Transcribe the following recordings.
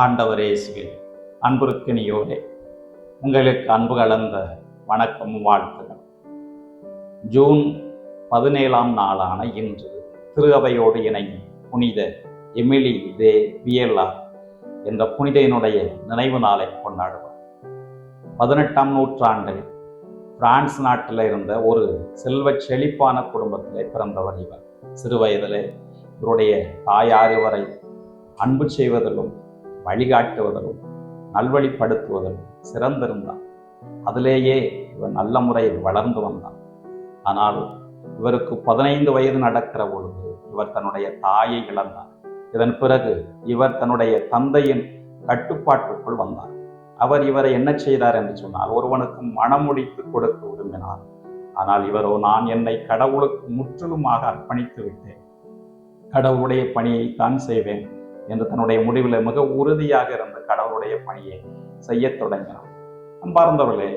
ஆண்டவர் இயேசுவில் அன்பிற்கினியோரே, உங்களுக்கு அன்பு கலந்த வணக்கமும் வாழ்த்துகள். ஜூன் 17ஆம் நாளான இன்று திரு அவையோடு இணையும் புனித எமிலி தே வியல்லார் என்ற புனிதையினுடைய நினைவு நாளை கொண்டாடுவார். 18ஆம் நூற்றாண்டில் பிரான்ஸ் நாட்டில் இருந்த ஒரு செல்வ செழிப்பான குடும்பத்திலே பிறந்தவர் இவர். சிறு வயதிலே இவருடைய தாயார் இவரை அன்பு செய்வதிலும் வழிகாட்டுவதிலும் நல்வழிப்படுத்துவதிலும் சிறந்திருந்தார். அதிலேயே இவர் நல்ல முறையில் வளர்ந்து வந்தார். ஆனால் இவருக்கு 15 வயது நடக்கிற பொழுது இவர் தன்னுடைய தாயை இழந்தார். இதன் பிறகு இவர் தன்னுடைய தந்தையின் கட்டுப்பாட்டுக்குள் வந்தார். அவர் இவரை என்ன செய்தார் என்று சொன்னால், ஒருவனுக்கு மணமுடித்து கொடுக்க விரும்பினார். ஆனால் இவரோ, நான் என்னை கடவுளுக்கு முற்றிலுமாக அர்ப்பணித்து விட்டேன், கடவுளுடைய பணியை தான் செய்வேன் என்று தன்னுடைய முடிவில் மிக உறுதியாக இருந்த கடவுளுடைய பணியை செய்ய தொடங்கினார். அன்பார்ந்தவர்களே,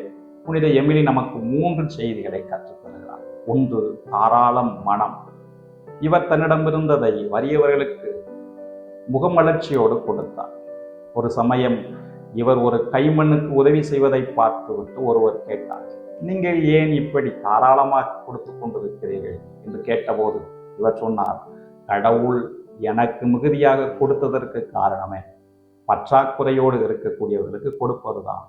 புனித எமிலி நமக்கு 3 செய்திகளை கற்றுத்தருகிறார். 1, தாராளம் மனம். இவர் தன்னிடமிருந்ததை வறியவர்களுக்கு முகமலர்ச்சியோடு கொடுத்தார். ஒரு சமயம் இவர் ஒரு கைமண்ணுக்கு உதவி செய்வதை பார்த்துவிட்டு ஒருவர் கேட்டார், நீங்கள் ஏன் இப்படி தாராளமாக கொடுத்து கொண்டிருக்கிறீர்கள் என்று கேட்டபோது இவர் சொன்னார், கடவுள் எனக்கு மிகுதியாக கொடுத்ததற்கு காரணமே பற்றாக்குறையோடு இருக்கக்கூடியவர்களுக்கு கொடுப்பதுதான்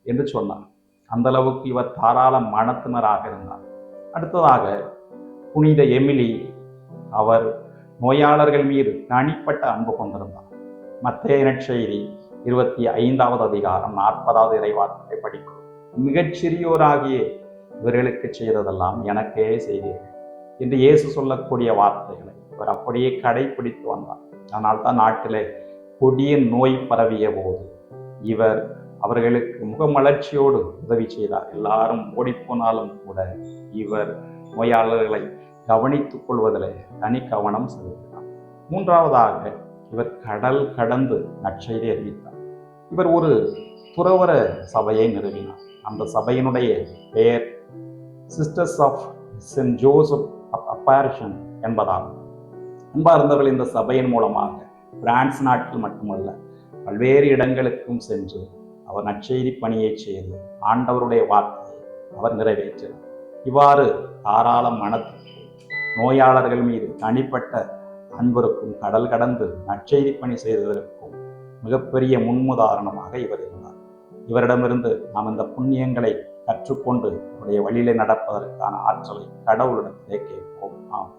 என்று சொன்னார். அந்த அளவுக்கு இவர் தாராள மனத்தினராக இருந்தார். அடுத்ததாக புனித எமிலி அவர் நோயாளர்கள் மீது தனிப்பட்ட அன்பு கொண்டிருந்தார். மத்தேயு நற்செய்தி 25வது அதிகாரம் 40வது இறைவார்த்தையை படிக்கும். மிகச்சிறியோராகிய இவர்களுக்கு செய்ததெல்லாம் எனக்கே செய்தீர்கள் என்று இயேசு சொல்லக்கூடிய வார்த்தைகளை இவர் அப்படியே கடைபிடித்து வந்தார். ஆனால் தான் நாட்டிலே கொடிய நோய் பரவிய போது இவர் அவர்களுக்கு முகமலர்ச்சியோடு உதவி செய்தார். எல்லாரும் ஓடிப்போனாலும் கூட இவர் நோயாளர்களை கவனித்துக் கொள்வதில் தனி கவனம் செலுத்தினார். 3வதாக இவர் கடல் கடந்து நற்செய்தி அறிவித்தார். இவர் ஒரு துறவற சபையை நிறுவினார். அந்த சபையினுடைய பெயர் sisters of Saint Joseph apparition என்பதாகும். அன்பார்ந்தவர்கள், இந்த சபையின் மூலமாக பிரான்ஸ் நாட்டில் மட்டுமல்ல பல்வேறு இடங்களுக்கும் சென்று அவர் நற்செய்தி பணியை செய்து ஆண்டவருடைய வார்த்தையை அவர் நிறைவேற்றினார். இவ்வாறு தாராள மனத்திற்கும் நோயாளர்கள் மீது தனிப்பட்ட அன்பிற்கும் கடல் கடந்து நற்செய்தி பணி செய்ததற்கும் மிகப்பெரிய முன்முதாரணமாக இவர் இருந்தார். இவரிடமிருந்து நாம் இந்த புண்ணியங்களை கற்றுக்கொண்டு அவருடைய வழியிலே நடப்பதற்கான ஆற்றலை கடவுளிடத்திலே கேட்போம். ஆம்.